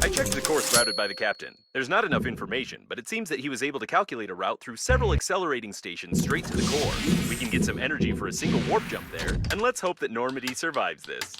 I checked the course routed by the captain. There's not enough information, but it seems that he was able to calculate a route through several accelerating stations straight to the core. We can get some energy for a single warp jump there, and let's hope that Normandy survives this.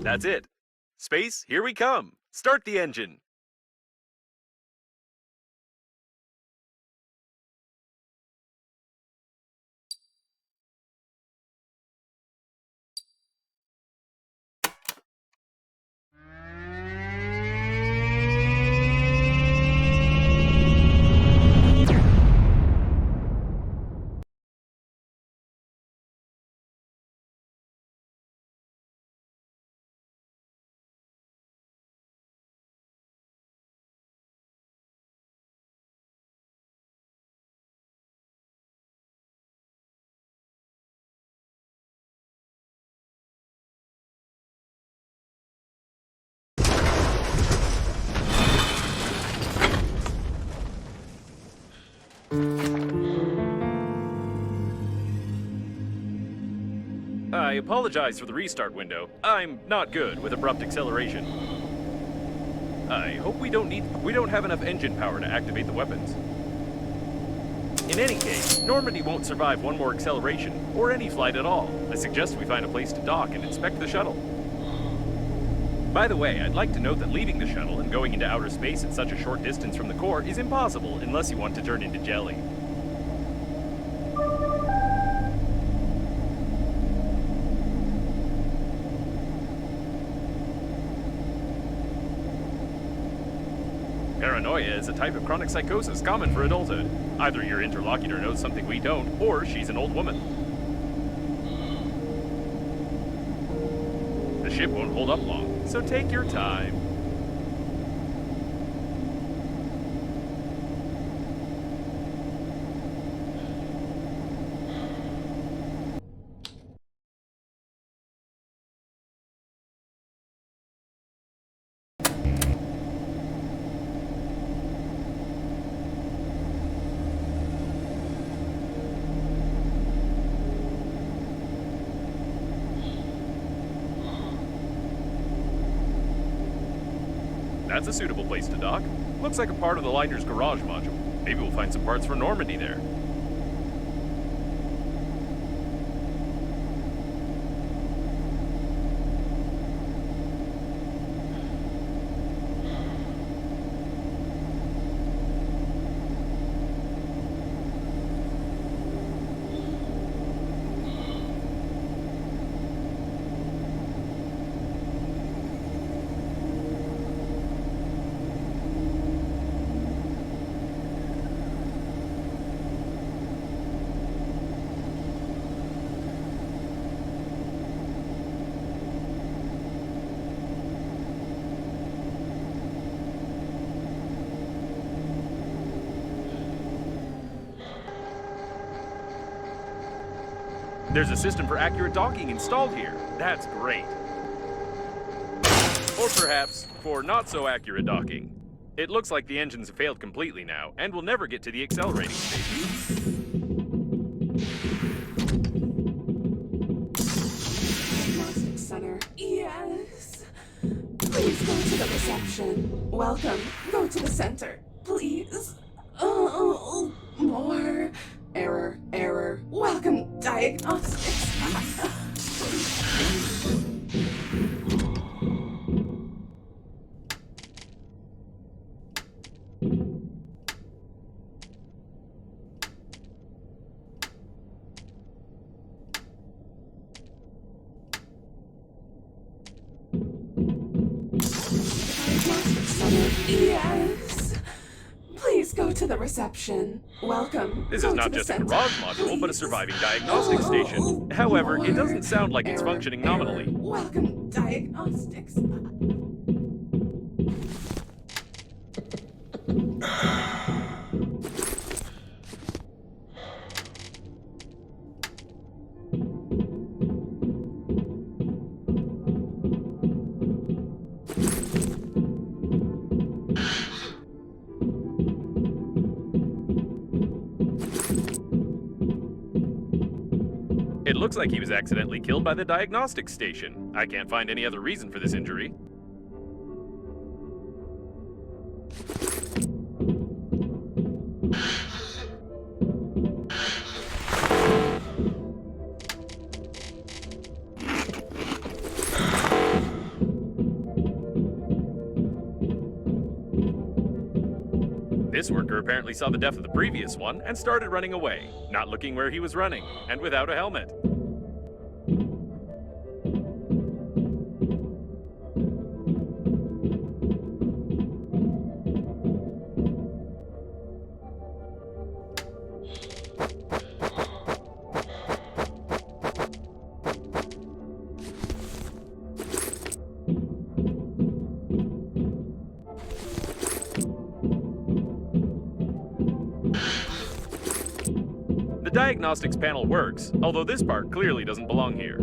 That's it. Space, here we come. Start the engine. I apologize for the restart window. I'm not good with abrupt acceleration. I hope we don't have enough engine power to activate the weapons. In any case, Normandy won't survive one more acceleration, or any flight at all. I suggest we find a place to dock and inspect the shuttle. By the way, I'd like to note that leaving the shuttle and going into outer space at such a short distance from the core is impossible unless you want to turn into jelly. Paranoia is a type of chronic psychosis common for adulthood. Either your interlocutor knows something we don't, or she's an old woman. The ship won't hold up long, so take your time. That's a suitable place to dock. Looks like a part of the liner's garage module. Maybe we'll find some parts for Normandy there. There's a system for accurate docking installed here. That's great. Or perhaps for not so accurate docking. It looks like the engines have failed completely now, and will never get to the accelerating station. Diagnostic center. Yes. Please go to the reception. Welcome. Go to the center. Please. Oh, more. Error. Welcome, diagnostics. Yes. Please go to the reception. Welcome. This Go is to not the just a center. garage module, but a Please. surviving diagnostic station. However, it doesn't sound like it's Error, functioning error. nominally. Welcome, diagnostics. It looks like he was accidentally killed by the diagnostic station. I can't find any other reason for this injury. This worker apparently saw the death of the previous one and started running away, not looking where he was running, and without a helmet. The diagnostics panel works, although this part clearly doesn't belong here.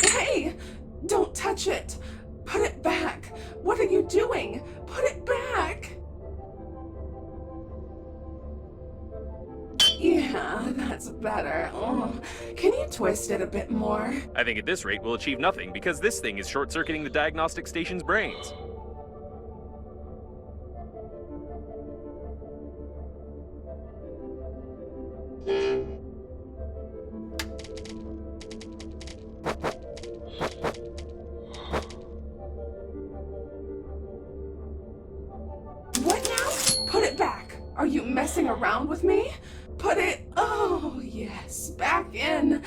Hey! Don't touch it! Put it back! What are you doing? Put it back! Yeah, that's better. Oh, can you twist it a bit more? I think at this rate we'll achieve nothing because this thing is short-circuiting the diagnostic station's brains. What now? Put it back! Are you messing around with me? Put it. Oh, yes, back in.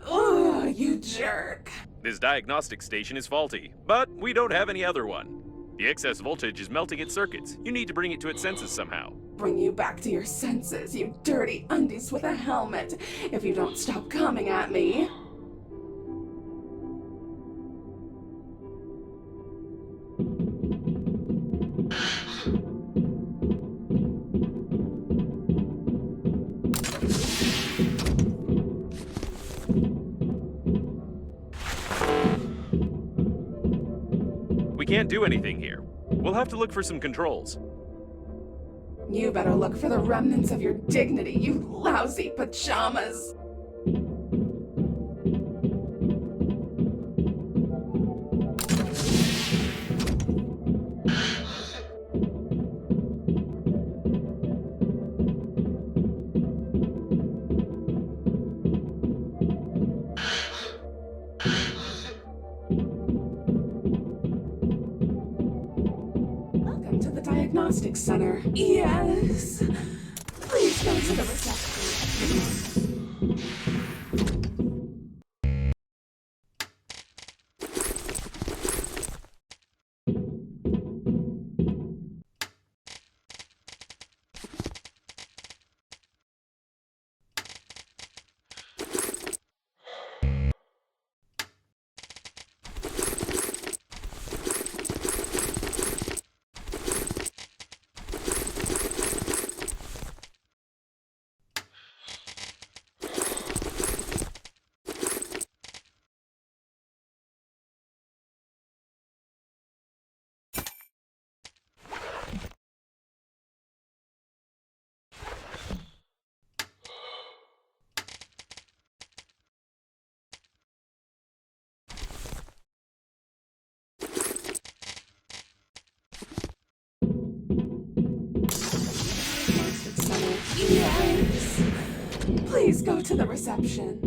Oh, you jerk. This diagnostic station is faulty, but we don't have any other one. The excess voltage is melting its circuits. You need to bring it to its senses somehow. Bring you back to your senses, you dirty undies with a helmet, if you don't stop coming at me. We can't do anything here. We'll have to look for some controls. You better look for the remnants of your dignity, you lousy pajamas. honor. Yes. Please go to the reception. Yes. Please go to the reception.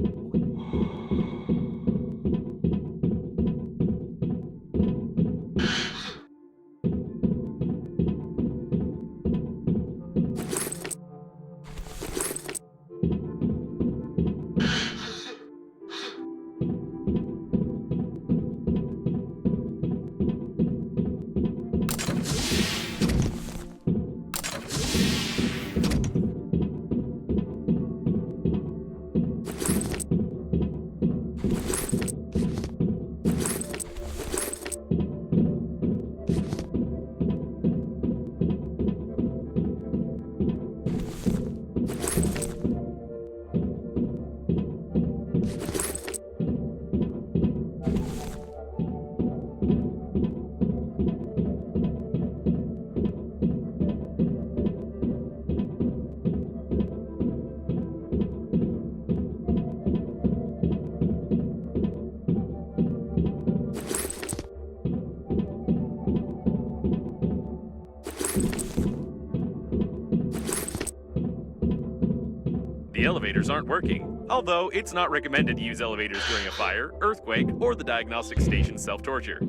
The elevators aren't working, although it's not recommended to use elevators during a fire, earthquake, or the diagnostic station's self-torture.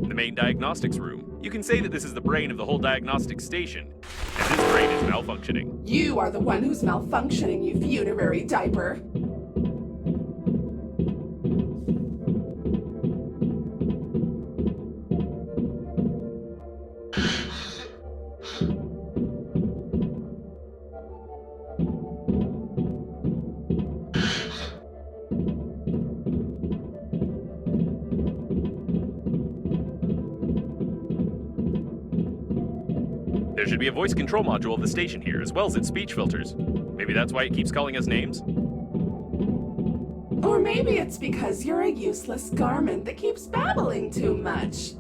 The main diagnostics room. You can say that this is the brain of the whole diagnostic station, and this brain is malfunctioning. You are the one who's malfunctioning, you funerary diaper. There should be a voice control module of the station here, as well as its speech filters. Maybe that's why it keeps calling us names? Or maybe it's because you're a useless garment that keeps babbling too much.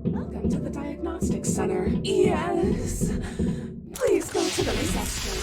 Welcome to the Diagnostic Center. Yes. Please go to the reception.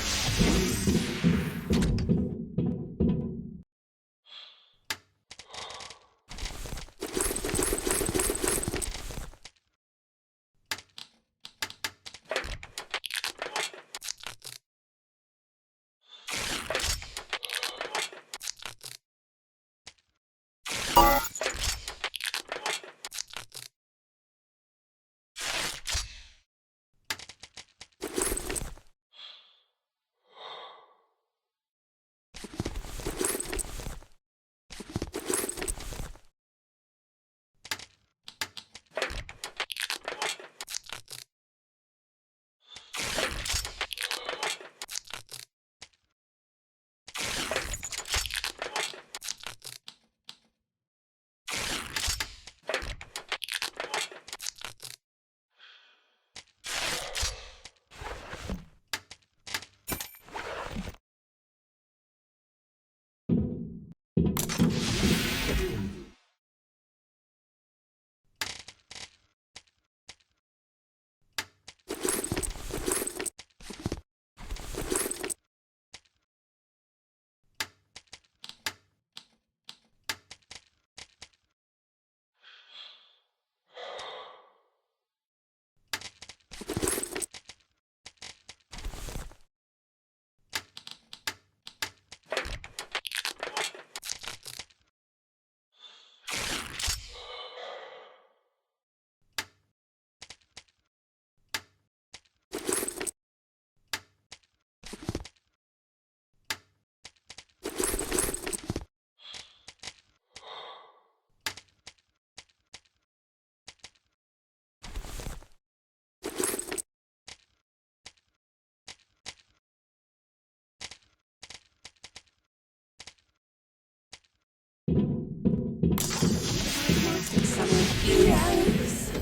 Diagnostic Center. Yes.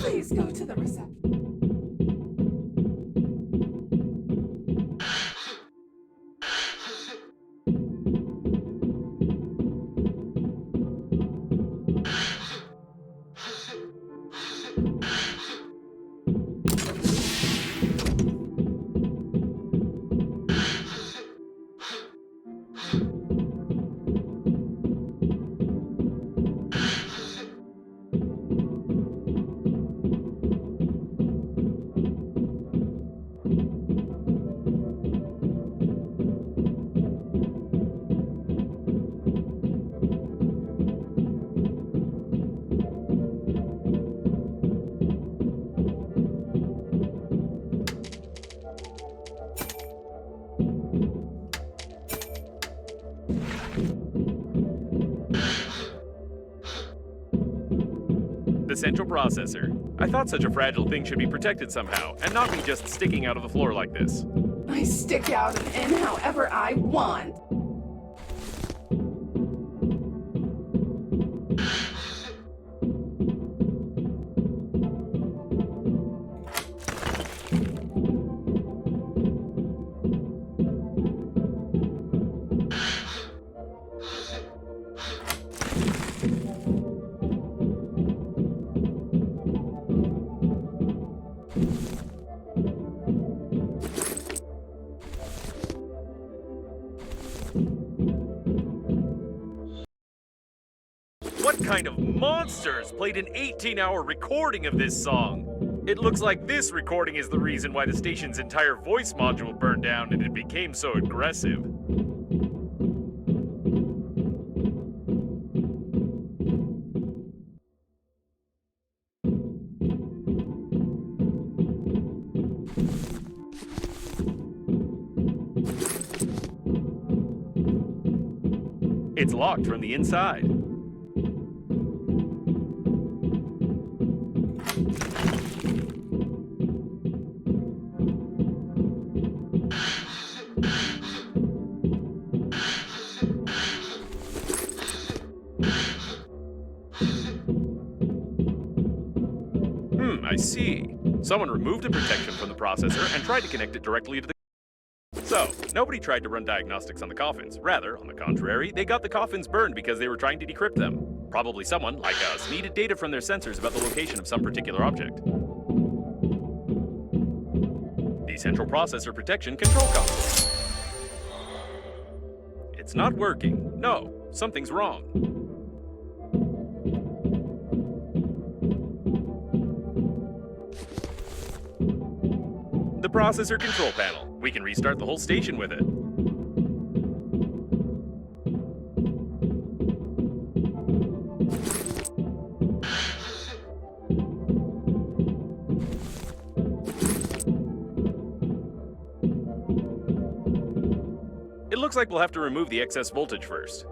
Please go to the reception. The central processor. I thought such a fragile thing should be protected somehow, and not be just sticking out of the floor like this. I stick out and in however I want. What kind of monsters played an 18-hour recording of this song? It looks like this recording is the reason why the station's entire voice module burned down and it became so aggressive. It's locked from the inside. I see. Someone removed the protection from the processor and tried to connect it directly to the... So, nobody tried to run diagnostics on the coffins. Rather, on the contrary, they got the coffins burned because they were trying to decrypt them. Probably someone, like us, needed data from their sensors about the location of some particular object. The central processor protection control console. It's not working. No, something's wrong. The processor control panel. We can restart the whole station with it. It looks like we'll have to remove the excess voltage first.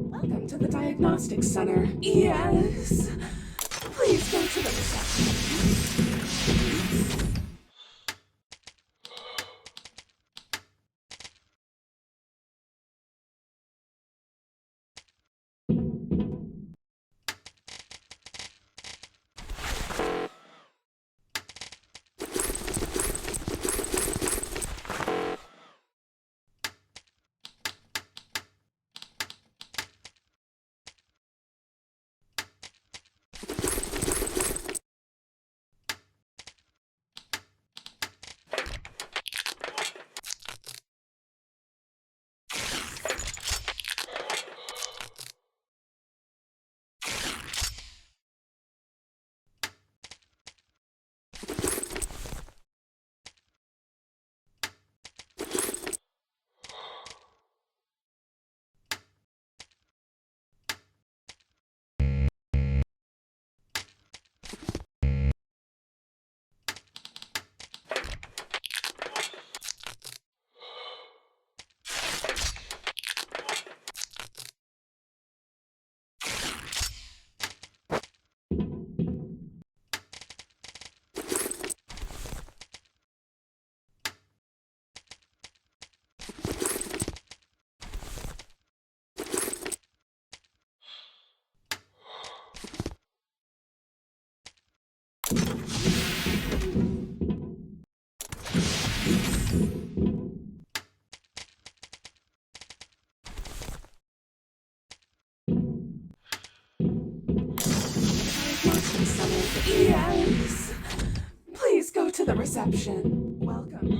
Welcome to the Diagnostics Center. Yes. Please go to the reception. Yes. Please go to the reception. Welcome.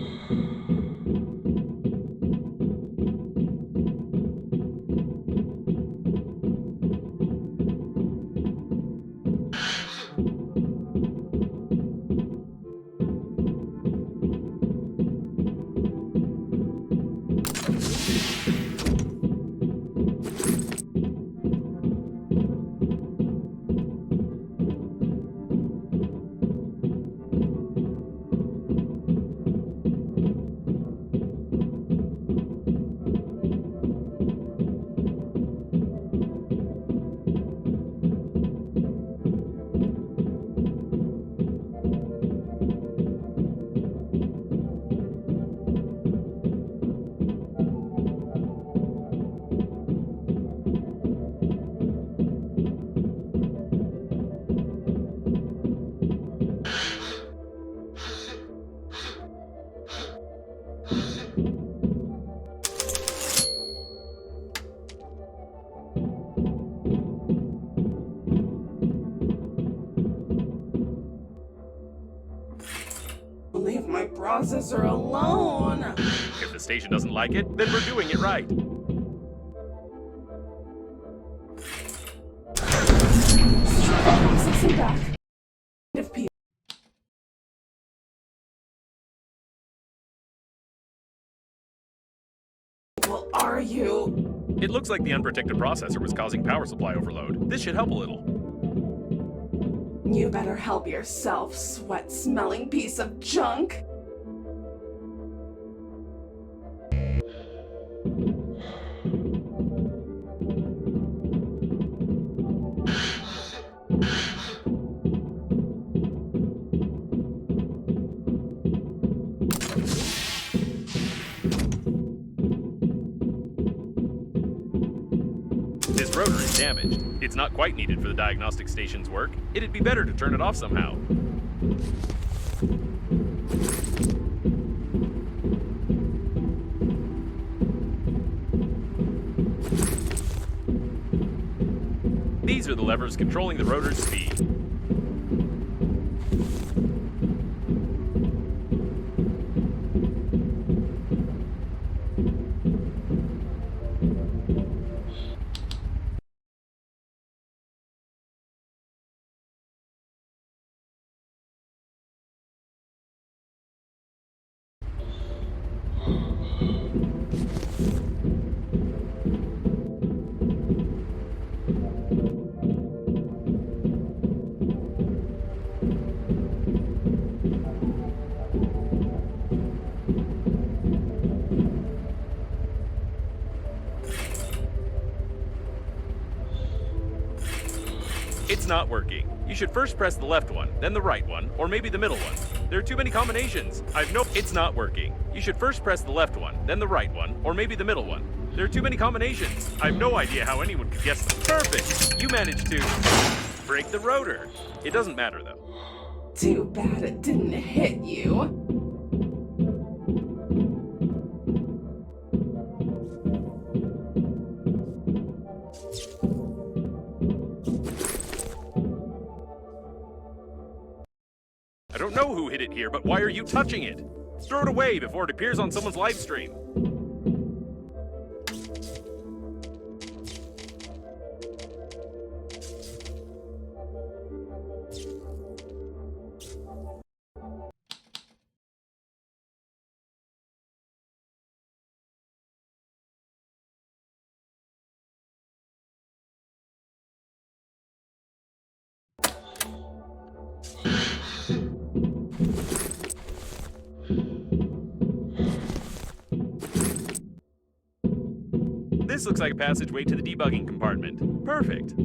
Leave my processor alone. If the station doesn't like it, then we're doing it right. Processing back. If people are you? It looks like the unprotected processor was causing power supply overload. This should help a little. You better help yourself, sweat-smelling piece of junk. This rotor is damaged. It's not quite needed for the diagnostic station's work. It'd be better to turn it off somehow. These are the levers controlling the rotor's speed. It's not working. You should first press the left one, then the right one, or maybe the middle one. There are too many combinations. It's not working. You should first press the left one, then the right one, or maybe the middle one. There are too many combinations. I have no idea how anyone could guess them. Perfect! You managed to break the rotor. It doesn't matter though. Too bad it didn't hit you. I don't know who hit it here, but why are you touching it? Throw it away before it appears on someone's live stream. This looks like a passageway to the debugging compartment. Perfect.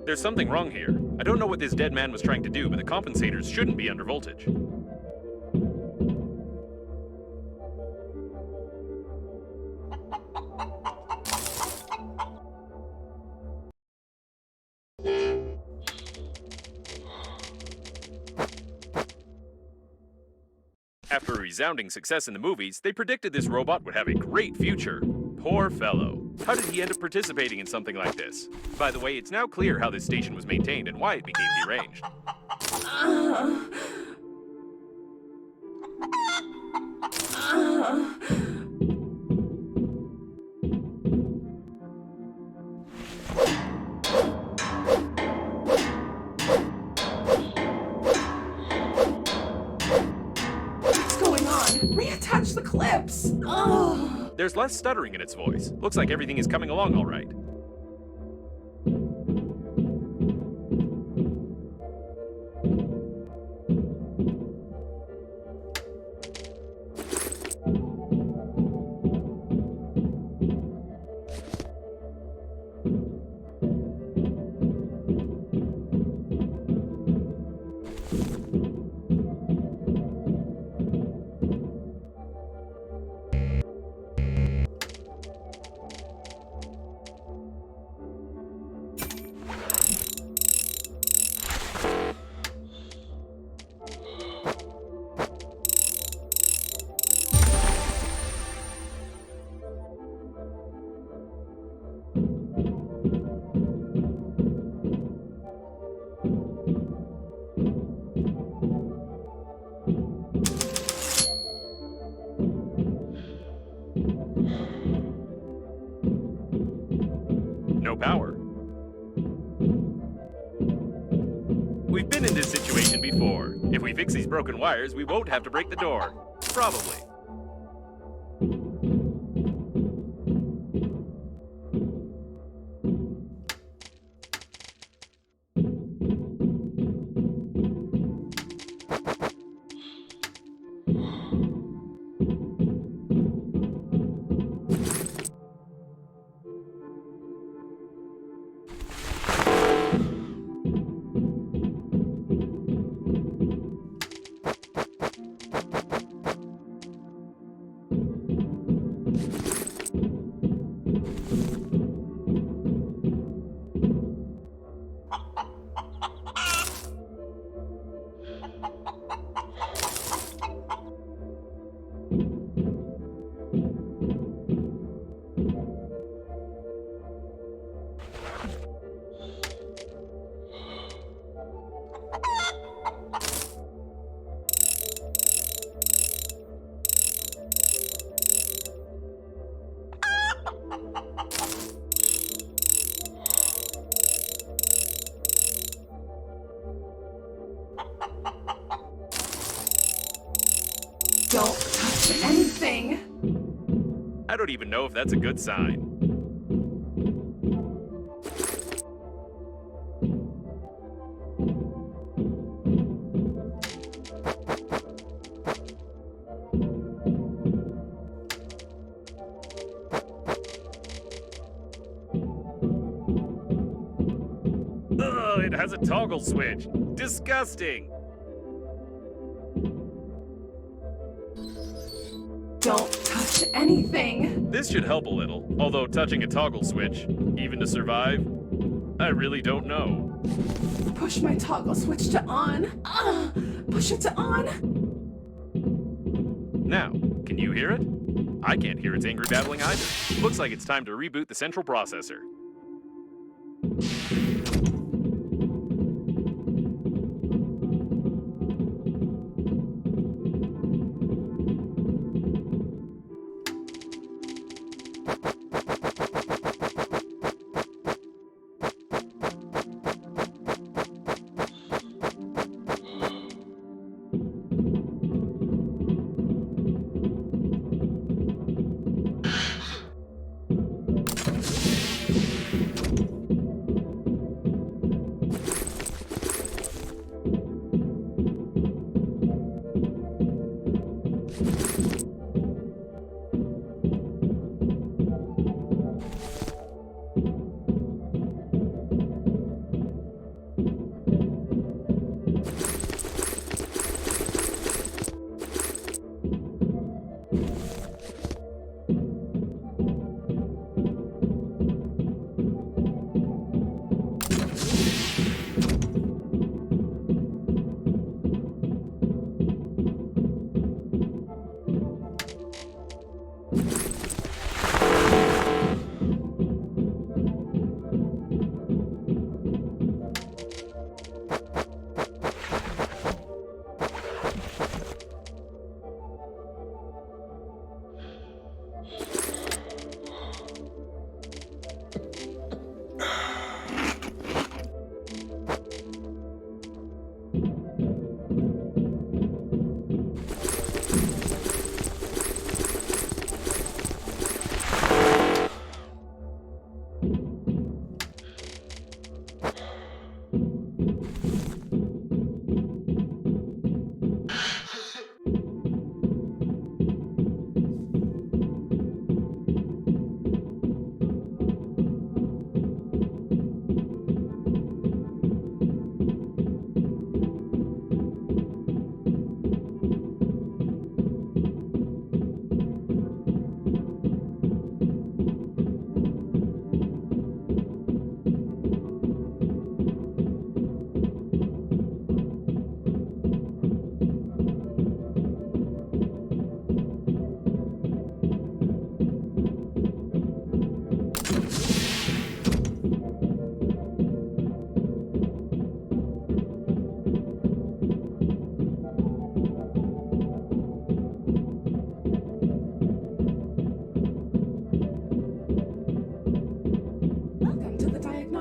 There's something wrong here. I don't know what this dead man was trying to do, but the compensators shouldn't be under voltage. After a resounding success in the movies, they predicted this robot would have a great future. Poor fellow. How did he end up participating in something like this? By the way, it's now clear how this station was maintained and why it became deranged. What's going on? Reattach the clips! Ugh. There's less stuttering in its voice. Looks like everything is coming along all right. No power. We've been in this situation before. If we fix these broken wires, we won't have to break the door. Probably. Don't touch anything! I don't even know if that's a good sign. Ugh, it has a toggle switch. Disgusting. Don't touch anything! This should help a little, although touching a toggle switch, even to survive, I really don't know. Push my toggle switch to on. Push it to on. Now, can you hear it? I can't hear its angry babbling either. Looks like it's time to reboot the central processor.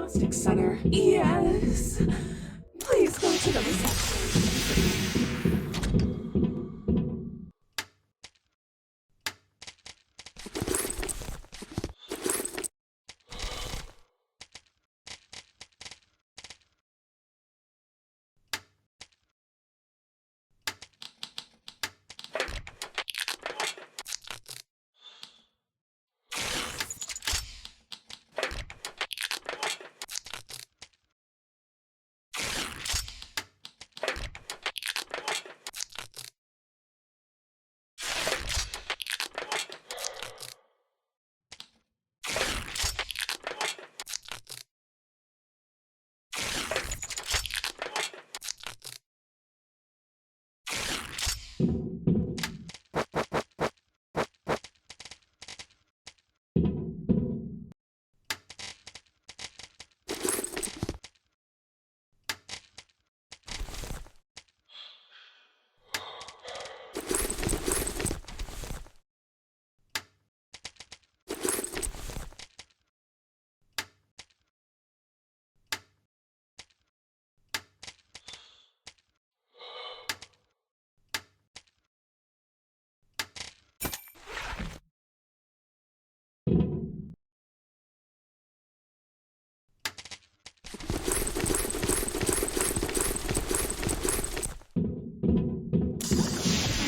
Diagnostic Center. Yes. Please go to the reception.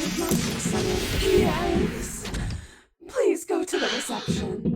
Diagnostic Center. Yes. Please go to the reception.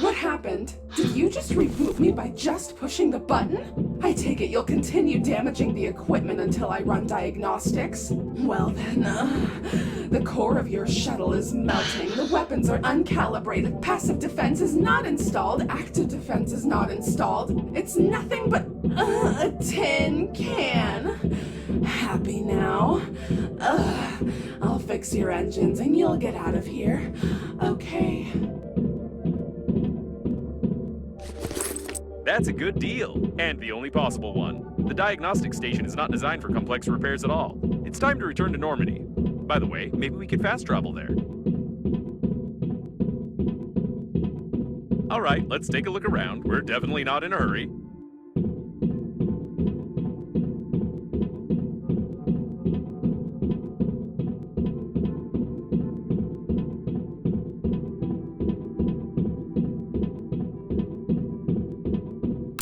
What happened? Did you just reboot me by just pushing the button? I take it you'll continue damaging the equipment until I run diagnostics? Well then, the core of your shuttle is melting, the weapons are uncalibrated, passive defense is not installed, active defense is not installed. It's nothing but a tin can. Happy now? I'll fix your engines and you'll get out of here. Okay. That's a good deal, and the only possible one. The diagnostic station is not designed for complex repairs at all. It's time to return to Normandy. By the way, maybe we could fast travel there. Alright, let's take a look around. We're definitely not in a hurry.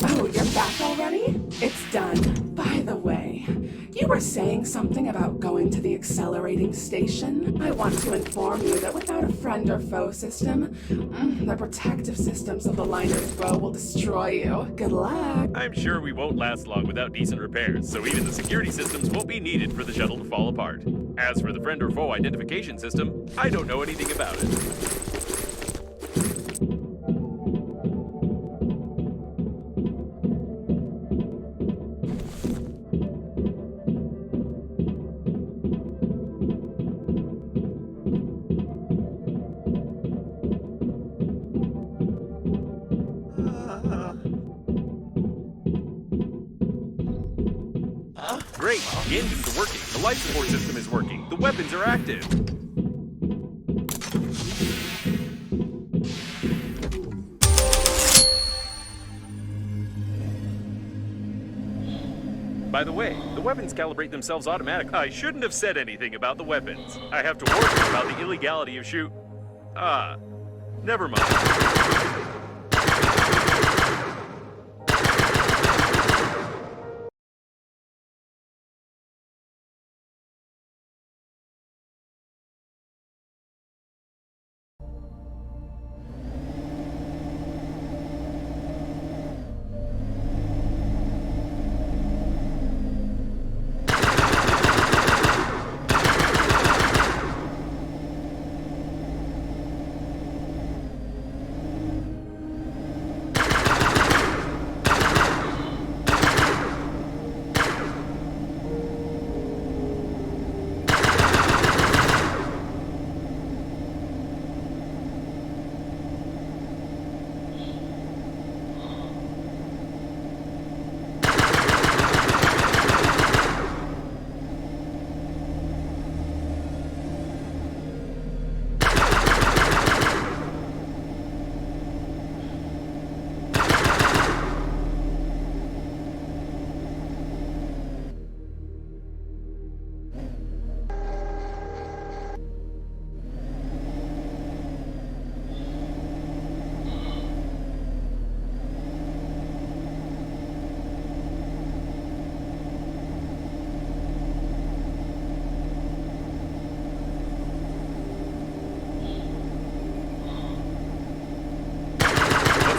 Oh, you're back already? It's done. By the way, you were saying something about going to the accelerating station. I want to inform you that without a friend or foe system, the protective systems of the liner's bow will destroy you. Good luck. I'm sure we won't last long without decent repairs, so even the security systems won't be needed for the shuttle to fall apart. As for the friend or foe identification system, I don't know anything about it. Great, the engines are working, the life support system is working, the weapons are active. By the way, the weapons calibrate themselves automatically. I shouldn't have said anything about the weapons. I have to warn you about the illegality of shoot. Never mind.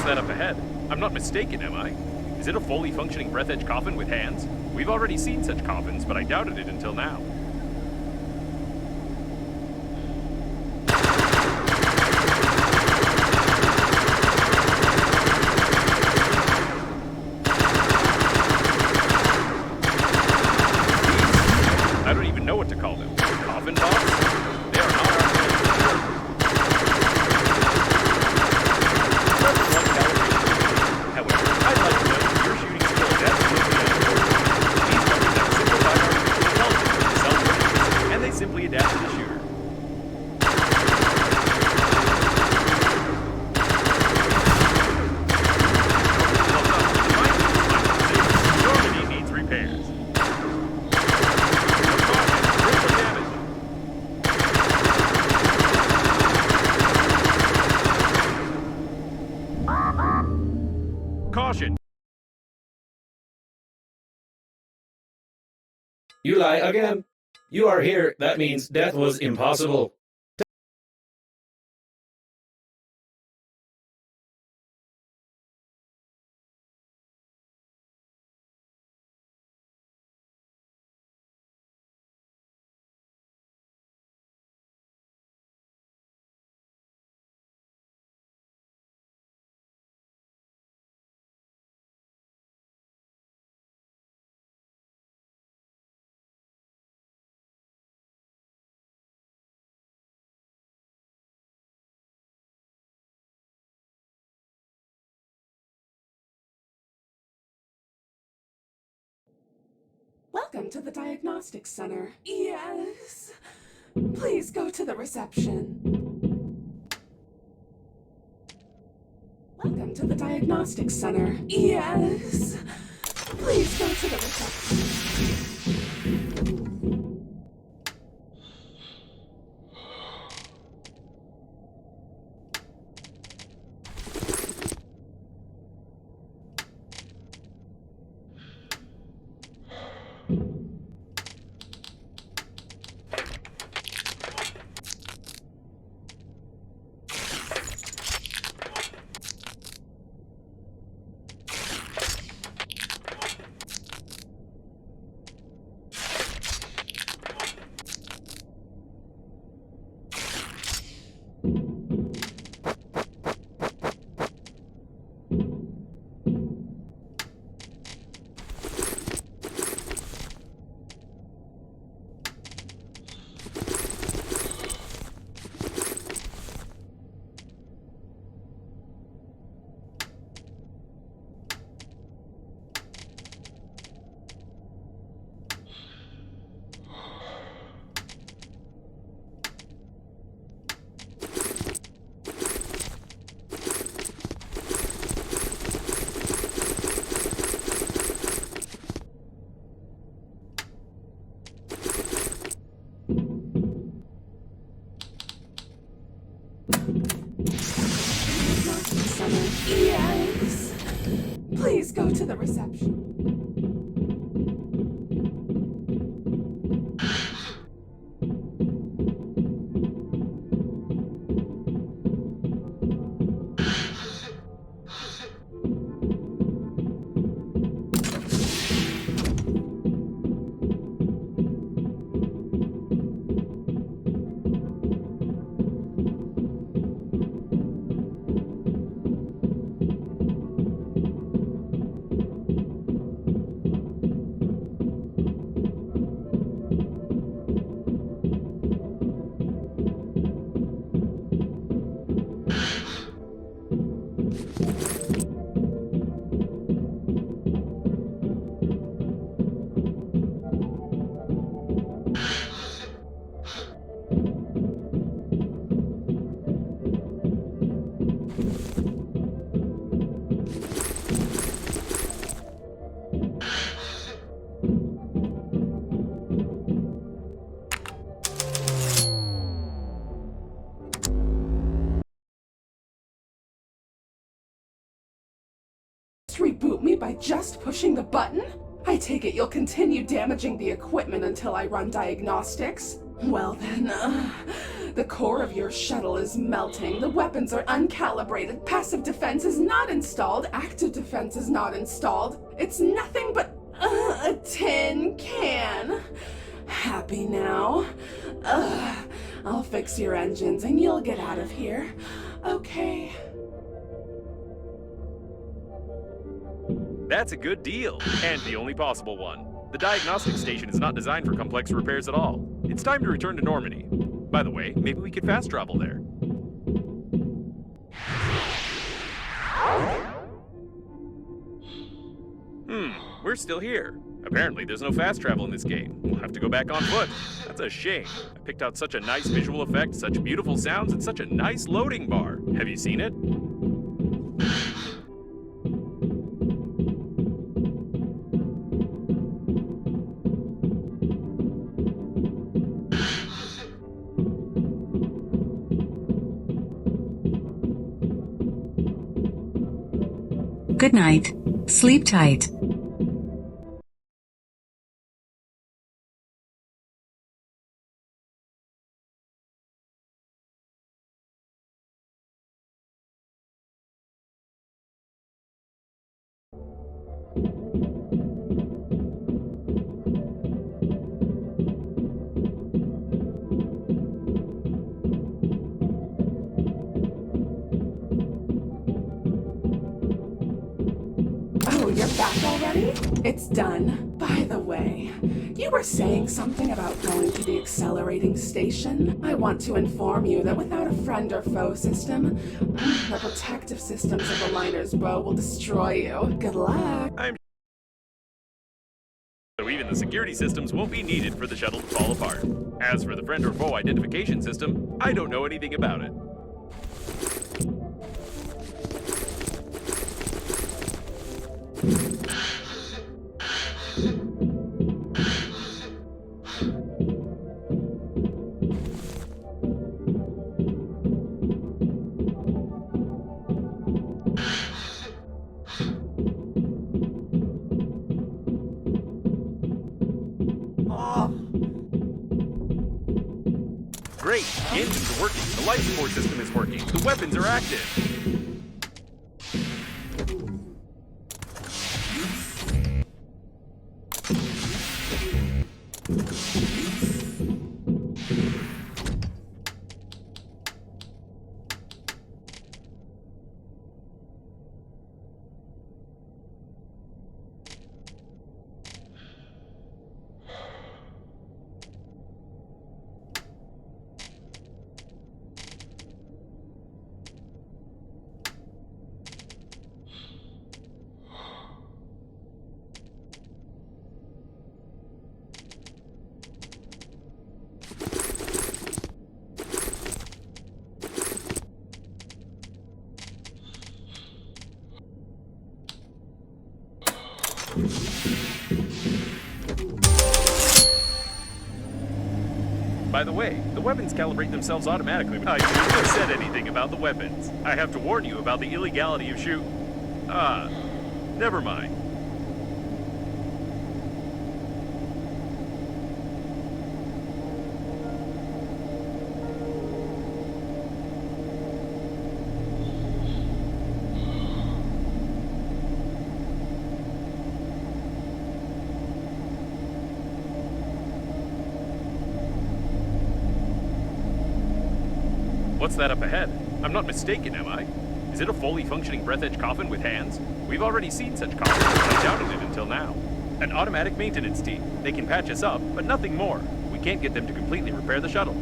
That up ahead. I'm not mistaken, am I? Is it a fully functioning Breathedge coffin with hands? We've already seen such coffins, but I doubted it until now. I don't even know what to call them. Coffin bots? They are not our friends. However, I'd like to know if your shooting skill is absolutely unimportant. These weapons have simplified artificial intelligence into self-defense, and they simply adapt to the shooter. Normandy needs repairs. Caution! You lie again. You are here. That means death was impossible. Welcome to the Diagnostics Center. Yes. Please go to the reception. Welcome to the Diagnostics Center. Yes. Please go to the reception. Please go to the reception. Reboot me by just pushing the button? I take it you'll continue damaging the equipment until I run diagnostics? Well then, the core of your shuttle is melting, the weapons are uncalibrated, passive defense is not installed, active defense is not installed. It's nothing but a tin can. Happy now? I'll fix your engines and you'll get out of here. Okay. That's a good deal, and the only possible one. The diagnostic station is not designed for complex repairs at all. It's time to return to Normandy. By the way, maybe we could fast travel there. We're still here. Apparently there's no fast travel in this game. We'll have to go back on foot. That's a shame. I picked out such a nice visual effect, such beautiful sounds, and such a nice loading bar. Have you seen it? Good night. Sleep tight. Oh, you're back already? It's done. By the way, you were saying something about going to the accelerating station. I want to inform you that without a friend or foe system, the protective systems of the liner's bow will destroy you. Good luck. So even the security systems won't be needed for the shuttle to fall apart. As for the friend or foe identification system, I don't know anything about it. Great! The engines are working, the life support system is working, the weapons are active! By the way, the weapons calibrate themselves automatically. I shouldn't have said anything about the weapons. I have to warn you about the illegality of Never mind. What's that up ahead? I'm not mistaken, am I? Is it a fully functioning Breathedge coffin with hands? We've already seen such coffins, but I doubted it until now. An automatic maintenance team. They can patch us up, but nothing more. We can't get them to completely repair the shuttle.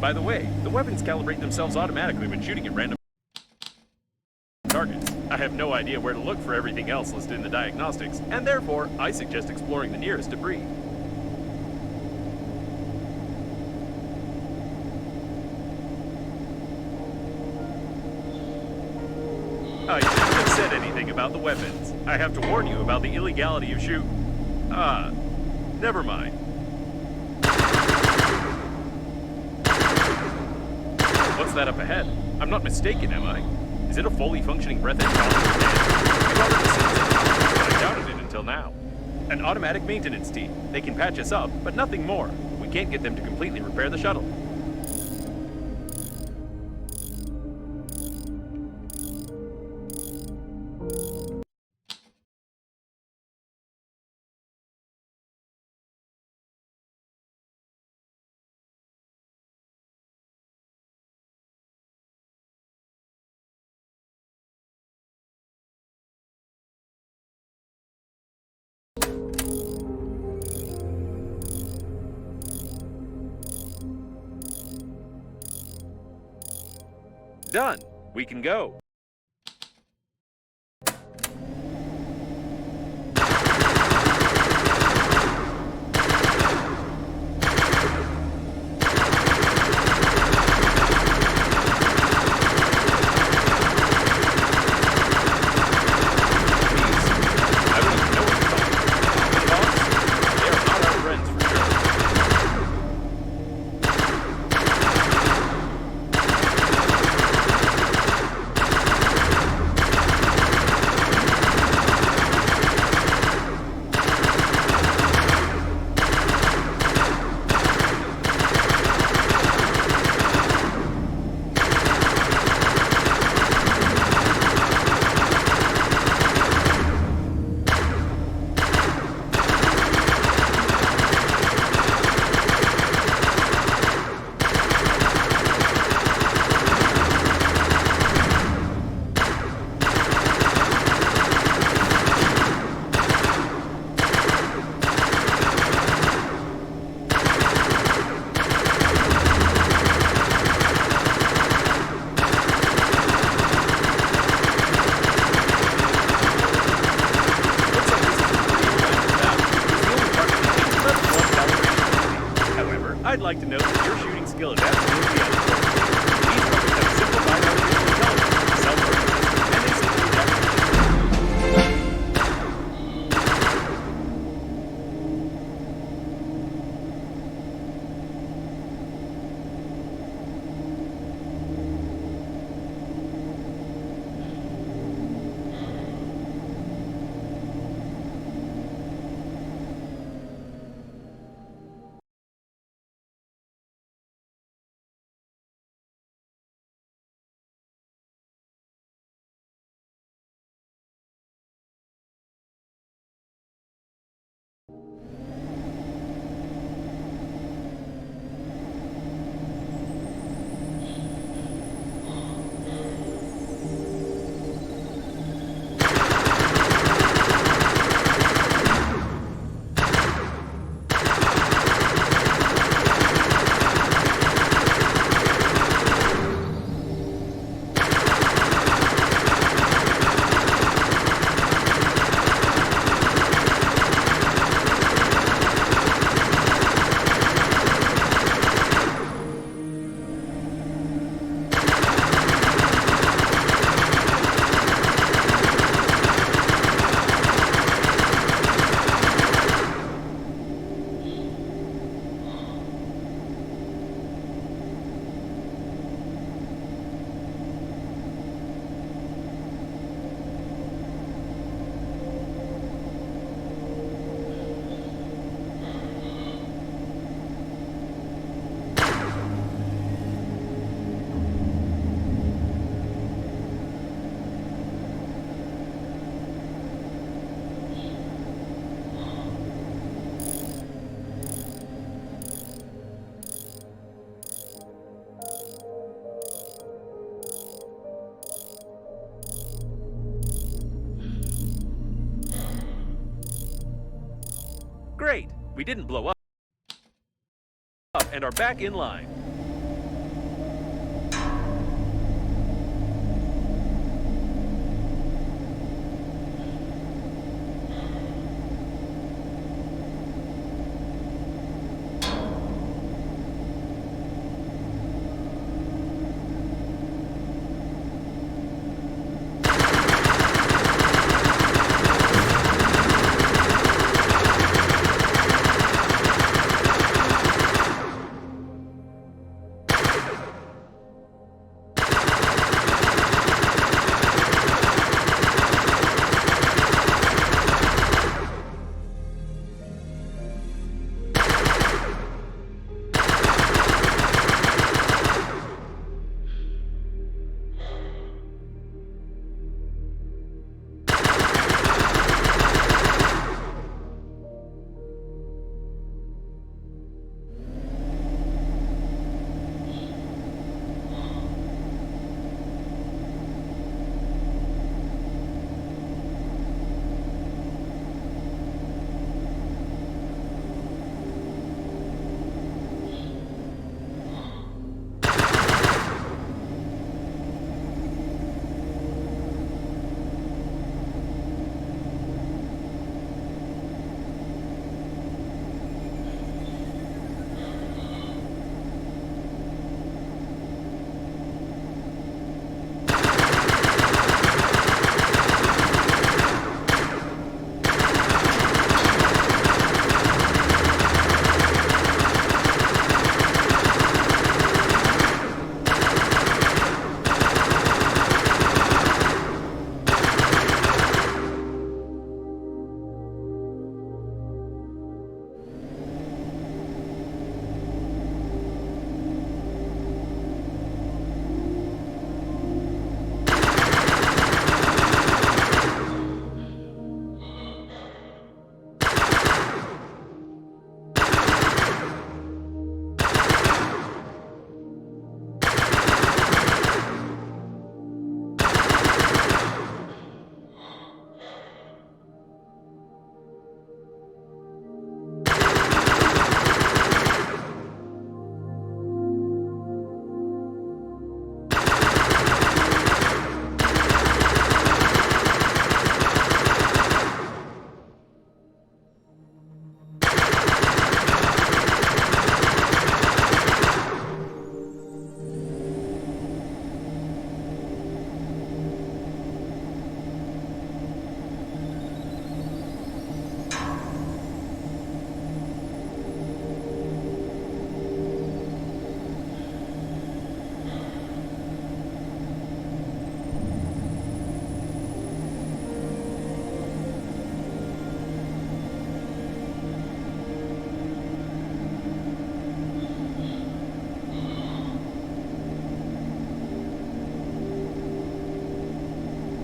By the way, the weapons calibrate themselves automatically when shooting at random targets. I have no idea where to look for everything else listed in the diagnostics, and therefore, I suggest exploring the nearest debris. I shouldn't have said anything about the weapons. I have to warn you about the illegality of never mind. What's that up ahead? I'm not mistaken, am I? Is it a fully functioning Breathedge coffin? We've already seen such coffins, but I doubted it until now. An automatic maintenance team. They can patch us up, but nothing more. We can't get them to completely repair the shuttle. Done. We can go. I'd like to note that your shooting skill is absolutely unbelievable. These weapons have simplified artificial intelligence, self-learning, and they seem to adapt We didn't blow up and are back in line.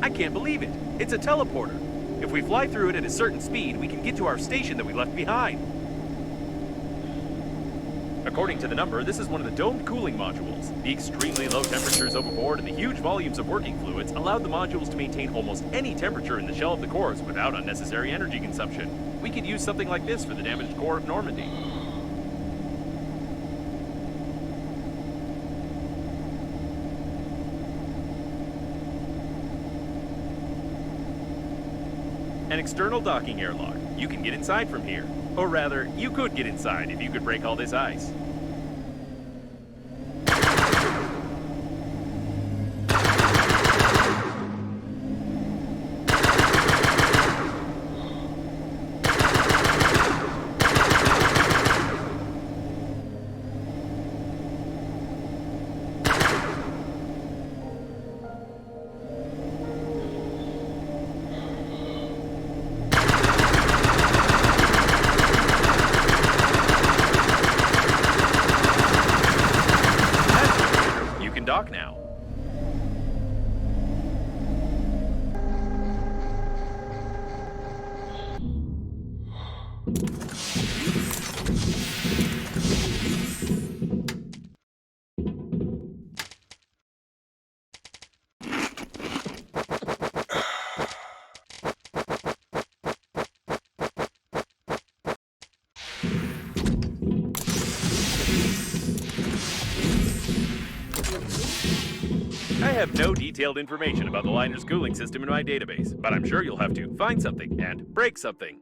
I can't believe it. It's a teleporter. If we fly through it at a certain speed, we can get to our station that we left behind. According to the number, this is one of the domed cooling modules. The extremely low temperatures overboard and the huge volumes of working fluids allowed the modules to maintain almost any temperature in the shell of the cores without unnecessary energy consumption. We could use something like this for the damaged core of Normandy. An external docking airlock. You can get inside from here. Or rather, you could get inside if you could break all this ice. Dock now. I have no detailed information about the liner's cooling system in my database, but I'm sure you'll have to find something and break something.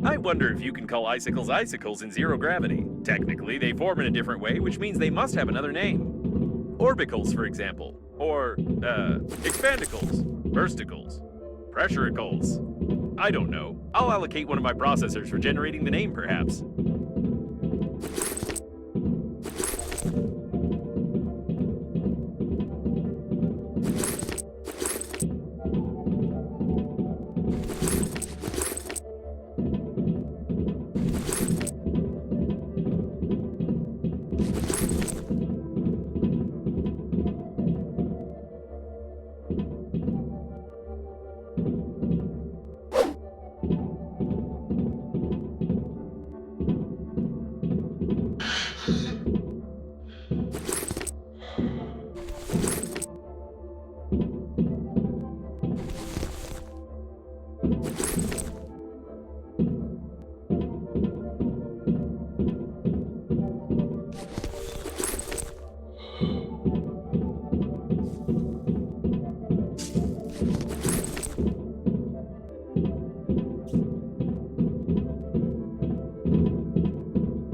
I wonder if you can call icicles icicles in zero gravity. Technically, they form in a different way, which means they must have another name. Orbicles, for example. Or, expandicles, bursticles, pressuricles. I don't know. I'll allocate one of my processors for generating the name, perhaps.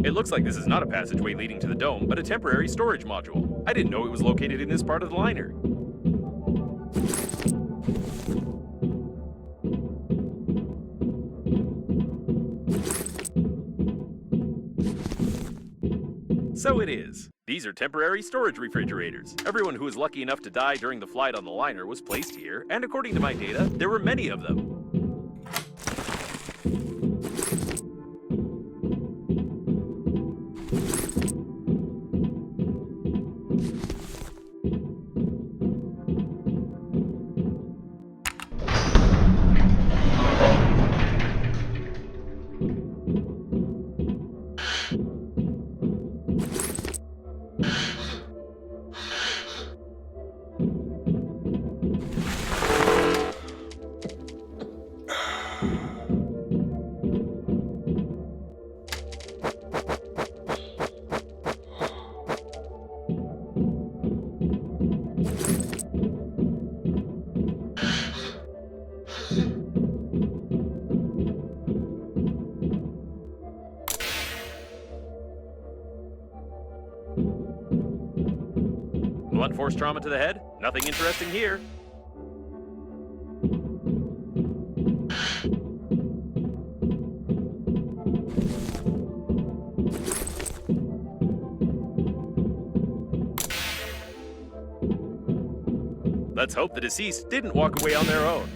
It looks like this is not a passageway leading to the dome, but a temporary storage module. I didn't know it was located in this part of the liner. So it is. These are temporary storage refrigerators. Everyone who was lucky enough to die during the flight on the liner was placed here, and according to my data, there were many of them. Blunt force trauma to the head? Nothing interesting here. Let's hope the deceased didn't walk away on their own.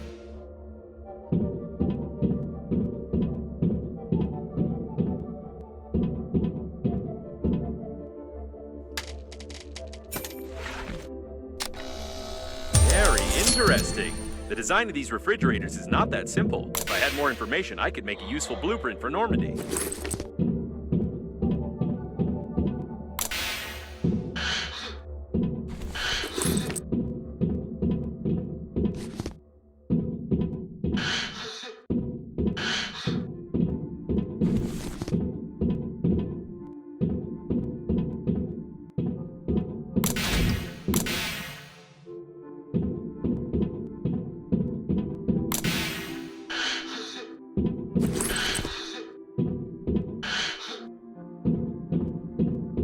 Interesting. The design of these refrigerators is not that simple. If I had more information, I could make a useful blueprint for Normandy.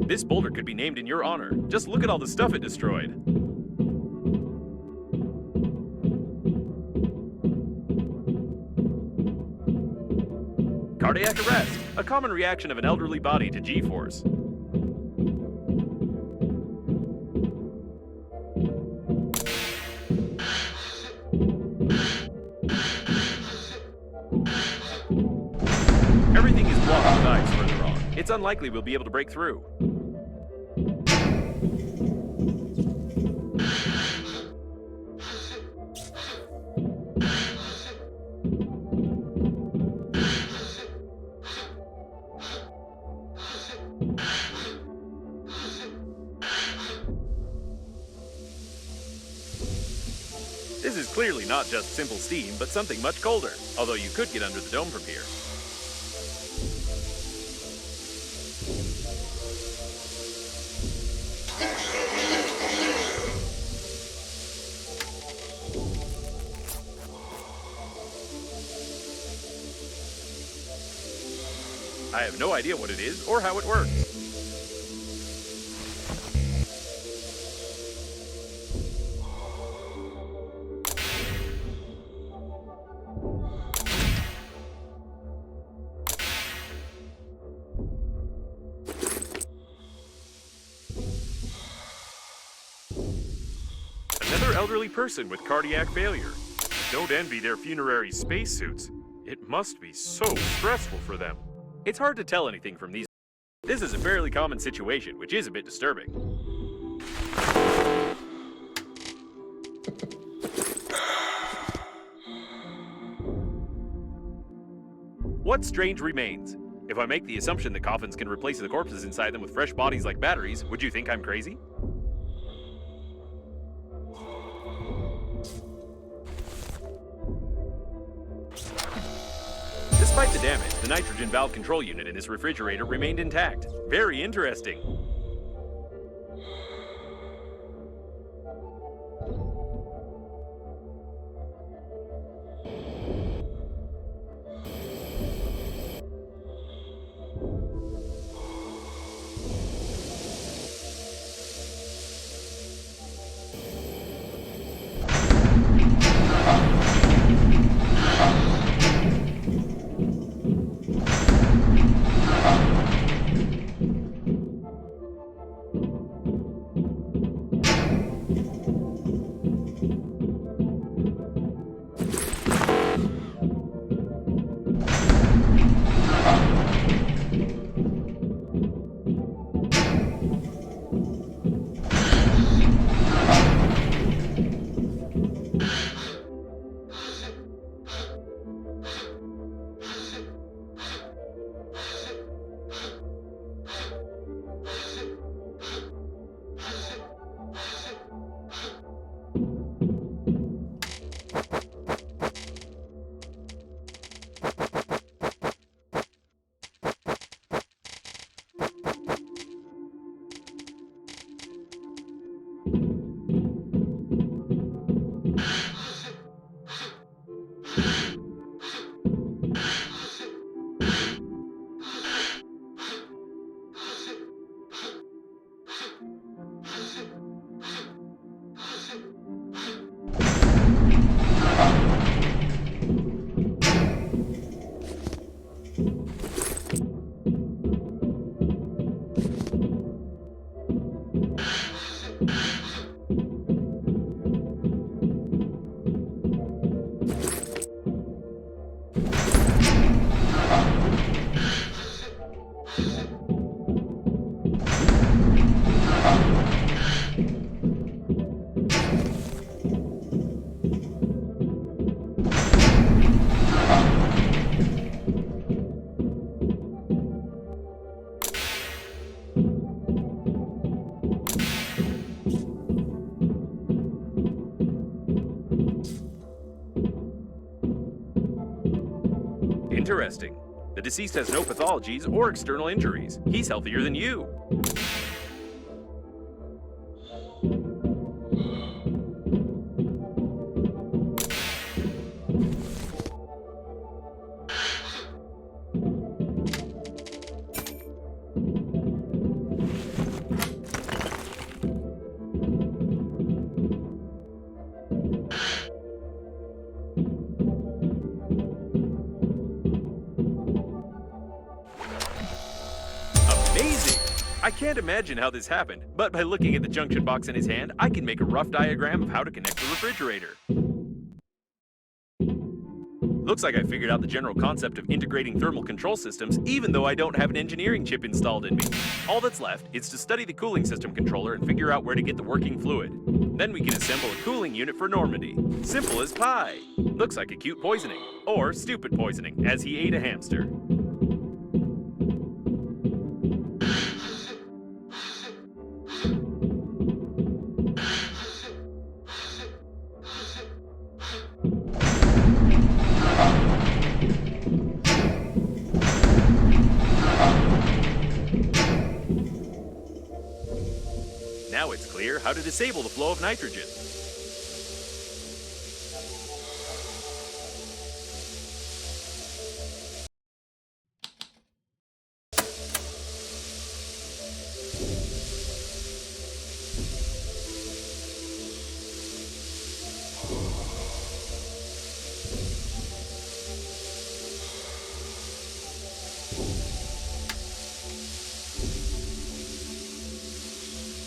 This boulder could be named in your honor. Just look at all the stuff it destroyed. Cardiac arrest, a common reaction of an elderly body to G-force. Everything is blocked with ice further on. It's unlikely we'll be able to break through. is clearly not just simple steam, but something much colder, although you could get under the dome from here. I have no idea what it is or how it works. Another elderly person with cardiac failure. Don't envy their funerary spacesuits. It must be so stressful for them. It's hard to tell anything from these. This is a fairly common situation, which is a bit disturbing. What strange remains? If I make the assumption that coffins can replace the corpses inside them with fresh bodies like batteries, would you think I'm crazy? Despite the damage, the nitrogen valve control unit in this refrigerator remained intact. Very interesting. Interesting. The deceased has no pathologies or external injuries. He's healthier than you. Amazing! I can't imagine how this happened, but by looking at the junction box in his hand, I can make a rough diagram of how to connect the refrigerator. Looks like I figured out the general concept of integrating thermal control systems, even though I don't have an engineering chip installed in me. All that's left is to study the cooling system controller and figure out where to get the working fluid. Then we can assemble a cooling unit for Normandy. Simple as pie. Looks like acute poisoning, or stupid poisoning, as he ate a hamster. Now it's clear how to disable the flow of nitrogen.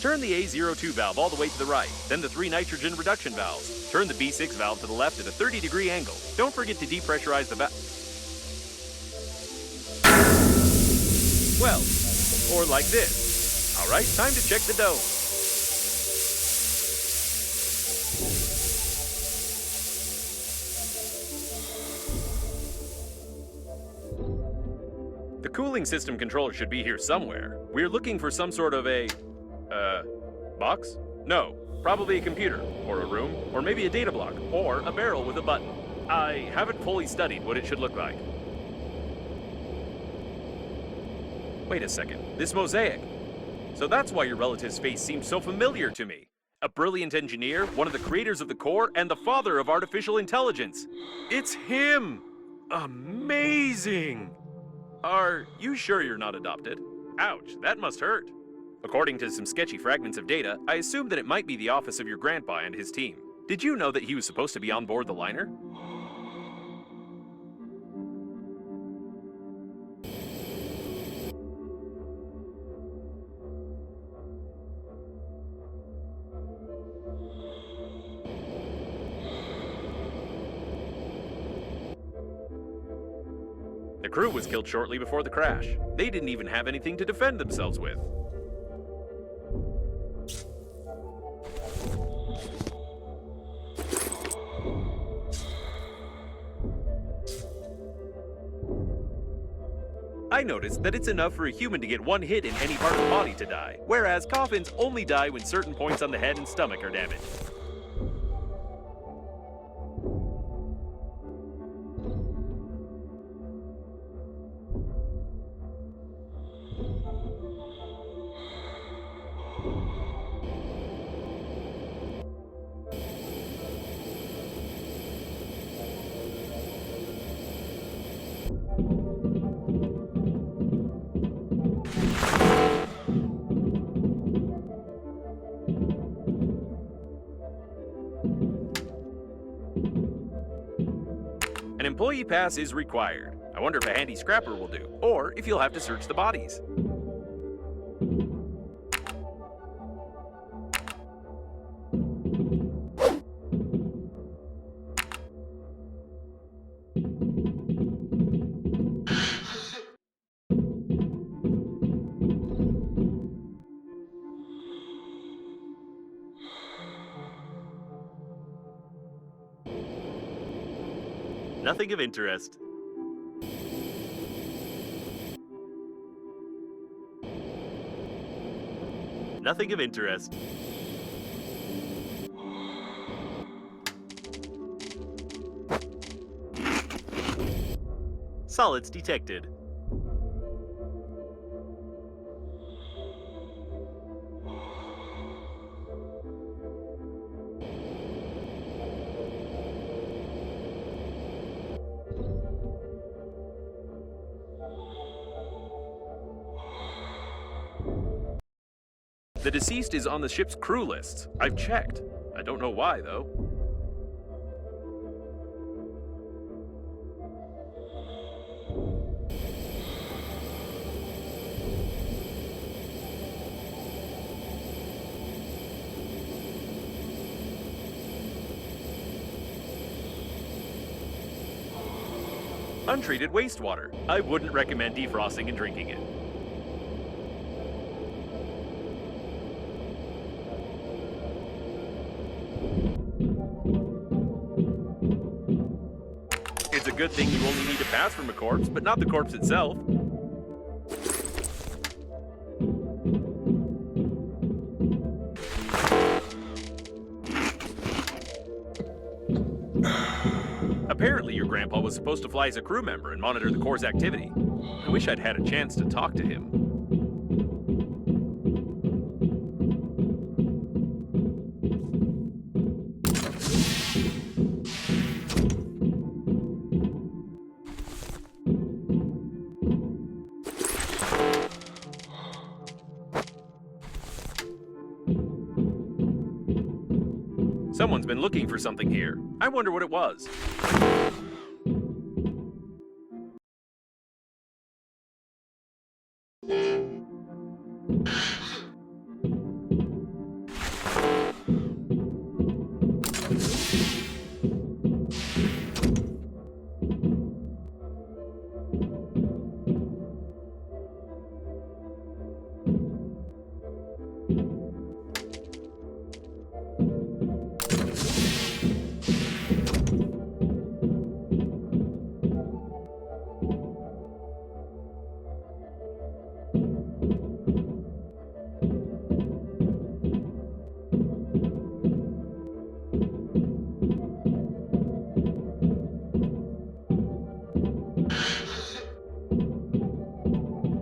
Turn the A02 valve all the way to the right, then the 3 nitrogen reduction valves. Turn the B6 valve to the left at a 30-degree angle. Don't forget to depressurize the valve. Well, or like this. All right, time to check the dome. The cooling system controller should be here somewhere. We're looking for some sort of a box? No, probably a computer, or a room, or maybe a data block, or a barrel with a button. I haven't fully studied what it should look like. Wait a second, this mosaic. So that's why your relative's face seems so familiar to me. A brilliant engineer, one of the creators of the core, and the father of artificial intelligence. It's him! Amazing! Are you sure you're not adopted? Ouch, that must hurt. According to some sketchy fragments of data, I assume that it might be the office of your grandpa and his team. Did you know that he was supposed to be on board the liner? The crew was killed shortly before the crash. They didn't even have anything to defend themselves with. I noticed that it's enough for a human to get one hit in any part of the body to die, whereas coffins only die when certain points on the head and stomach are damaged. An employee pass is required. I wonder if a handy scrapper will do, or if you'll have to search the bodies. Nothing of interest. Nothing of interest. Solids detected. The deceased is on the ship's crew lists. I've checked. I don't know why, though. Untreated wastewater. I wouldn't recommend defrosting and drinking it. It's a good thing you only need a pass from a corpse, but not the corpse itself. Apparently, your grandpa was supposed to fly as a crew member and monitor the Corps' activity. I wish I'd had a chance to talk to him. Someone's been looking for something here. I wonder what it was.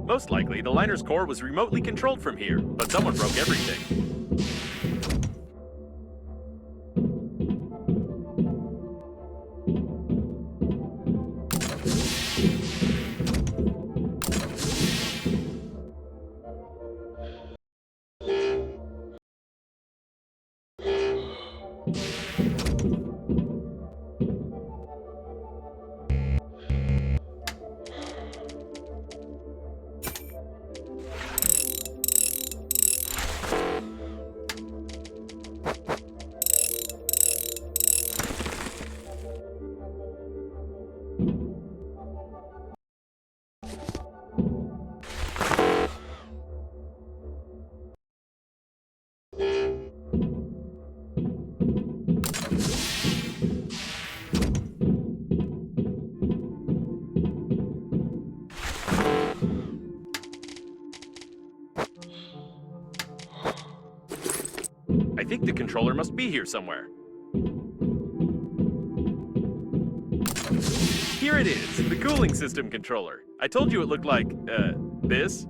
Most likely, the liner's core was remotely controlled from here, but someone broke everything. I think the controller must be here somewhere. Here it is, the cooling system controller. I told you it looked like, this.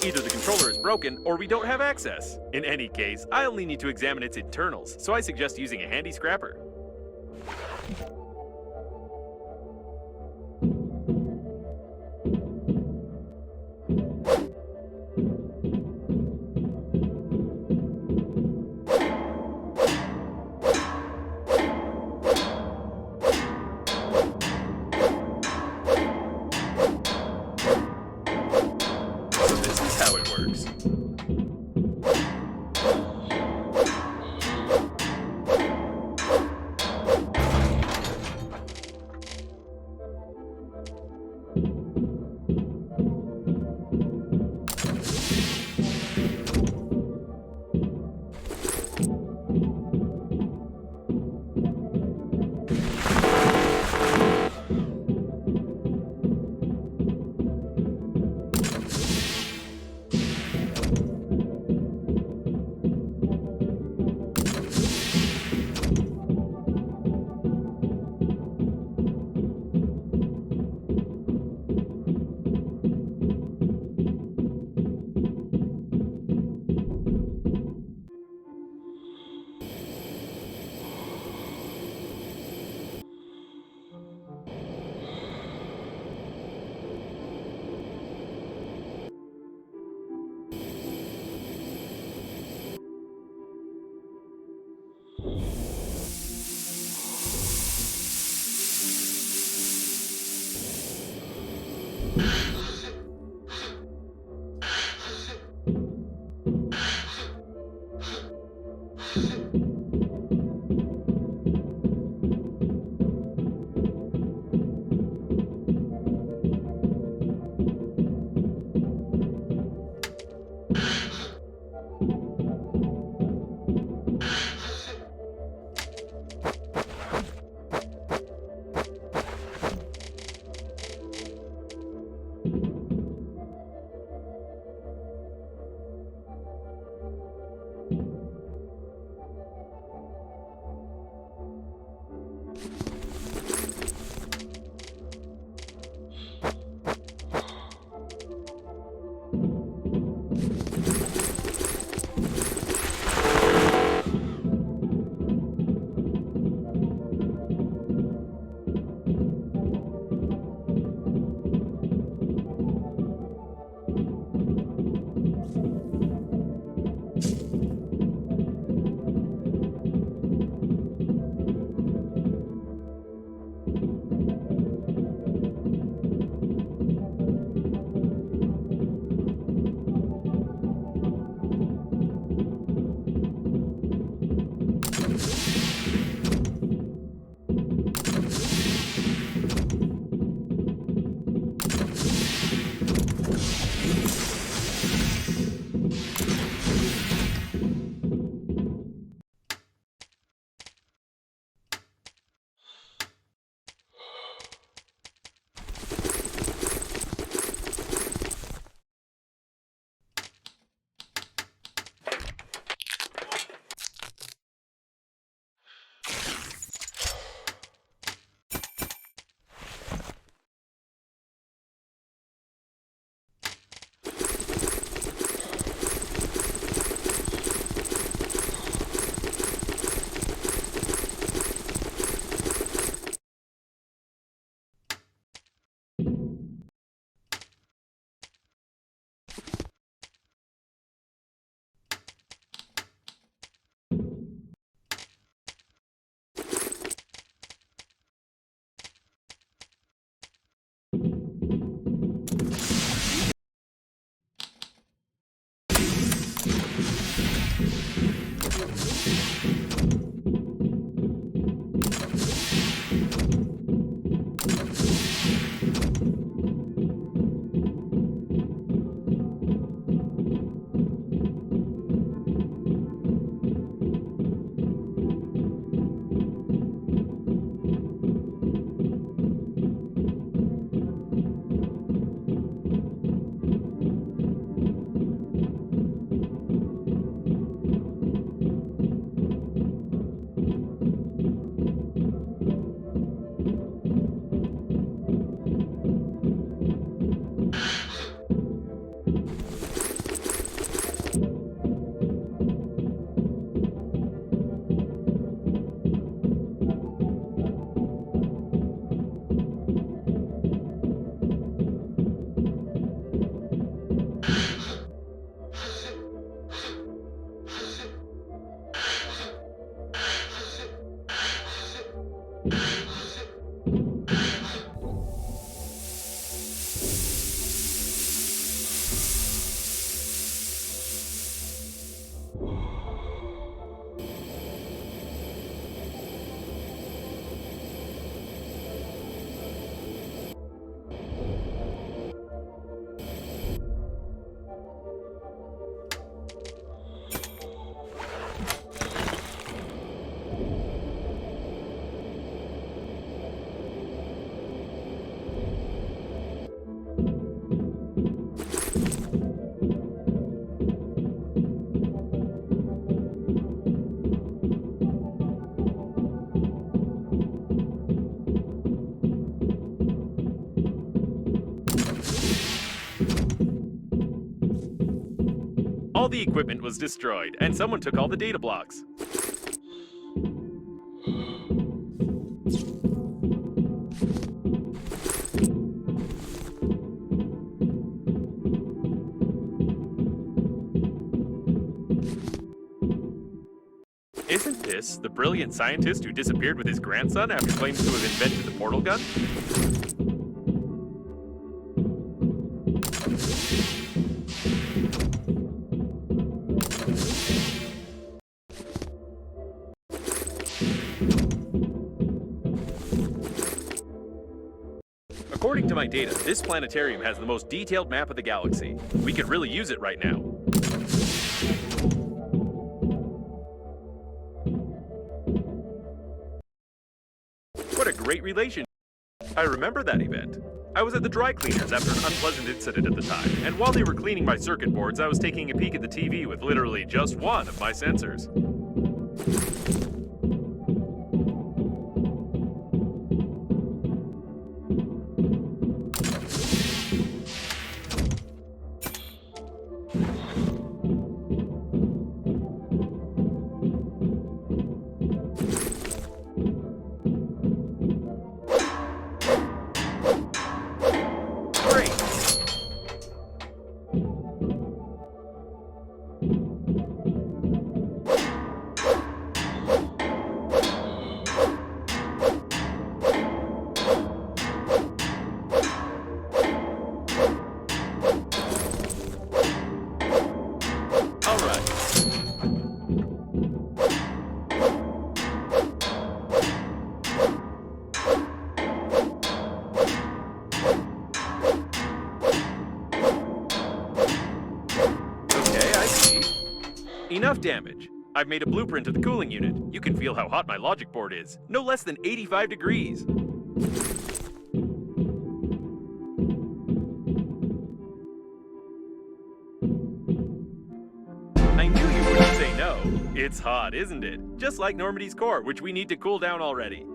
Either the controller is broken, or we don't have access. In any case, I only need to examine its internals, so I suggest using a handy scrapper. How it works. the equipment was destroyed, and someone took all the data blocks. Isn't this the brilliant scientist who disappeared with his grandson after claiming to have invented the portal gun? According to my data, this planetarium has the most detailed map of the galaxy. We could really use it right now. What a great relation. I remember that event. I was at the dry cleaners after an unpleasant incident at the time, and while they were cleaning my circuit boards, I was taking a peek at the TV with literally just one of my sensors. Enough damage. I've made a blueprint of the cooling unit. You can feel how hot my logic board is. No less than 85 degrees. I knew you wouldn't say no. It's hot, isn't it? Just like Normandy's core, which we need to cool down already.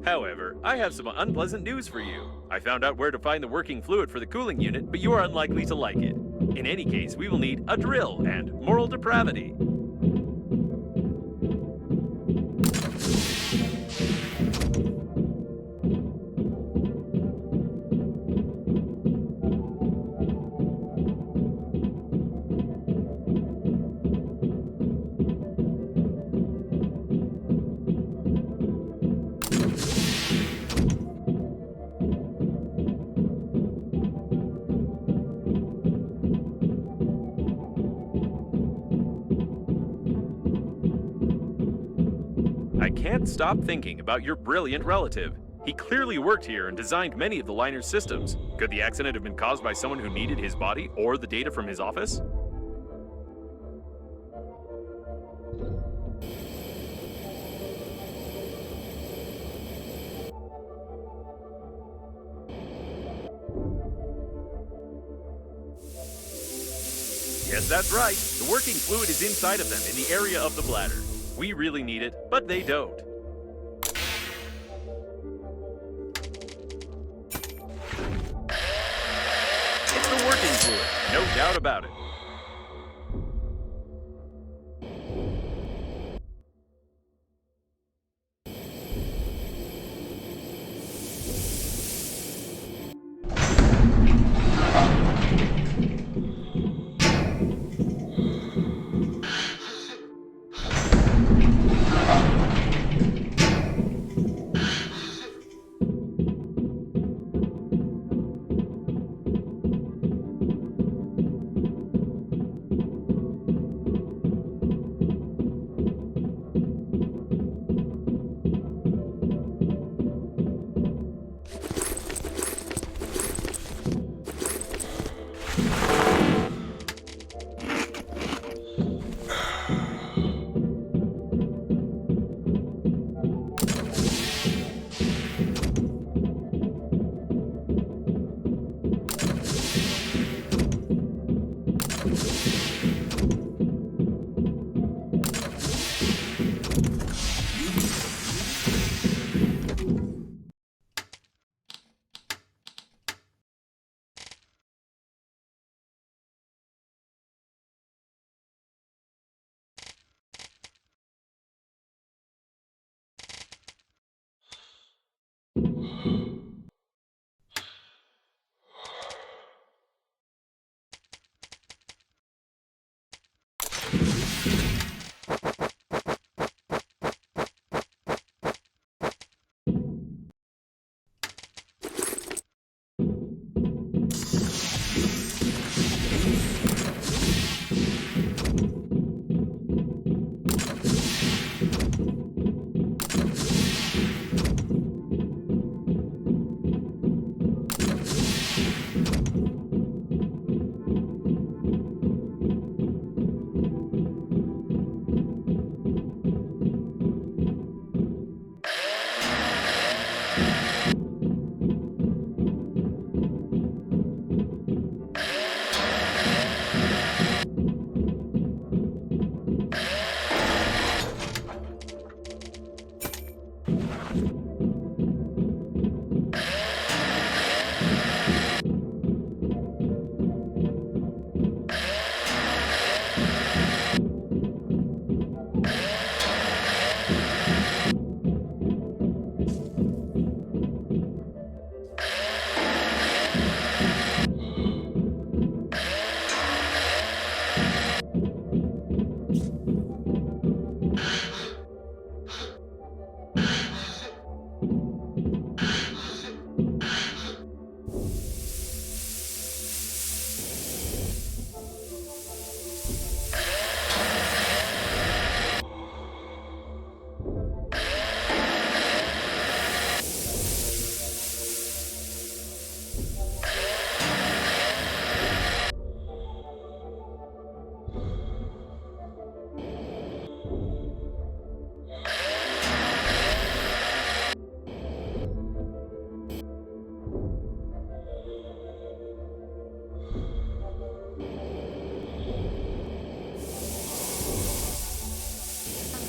However, I have some unpleasant news for you. I found out where to find the working fluid for the cooling unit, but you are unlikely to like it. In any case, we will need a drill and moral depravity. I can't stop thinking about your brilliant relative. He clearly worked here and designed many of the liner's systems. Could the accident have been caused by someone who needed his body or the data from his office? Yes, that's right. The working fluid is inside of them in the area of the bladder. We really need it, but they don't. It's the working fluid, no doubt about it.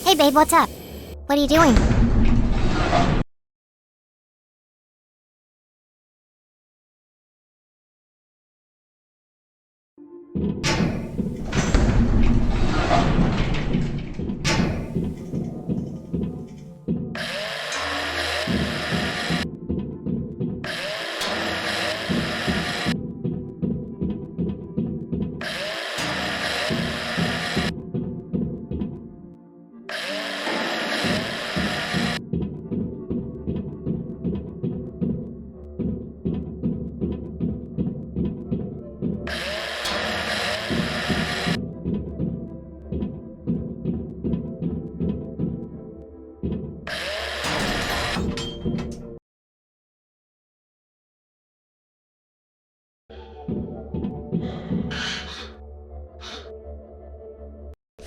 Hey babe, what's up? What are you doing?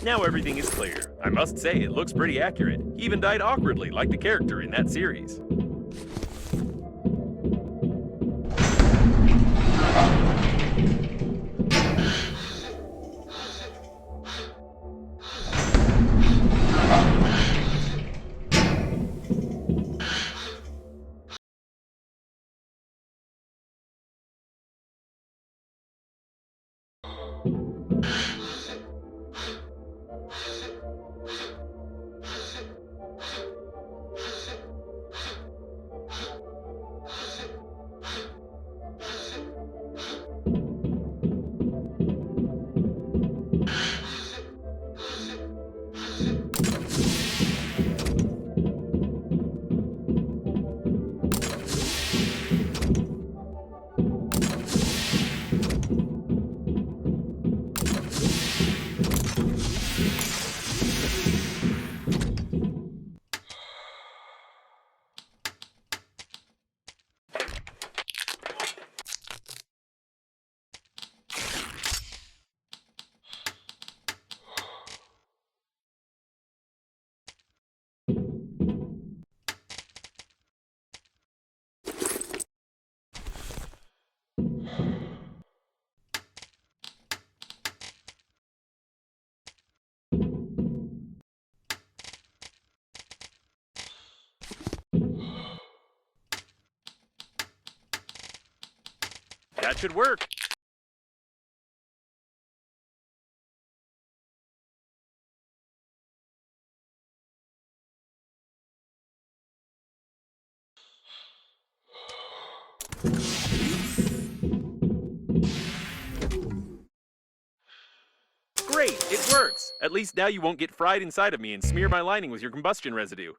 Now everything is clear. I must say, it looks pretty accurate. He even died awkwardly, like the character in that series. That should work. Great, it works! At least now you won't get fried inside of me and smear my lining with your combustion residue.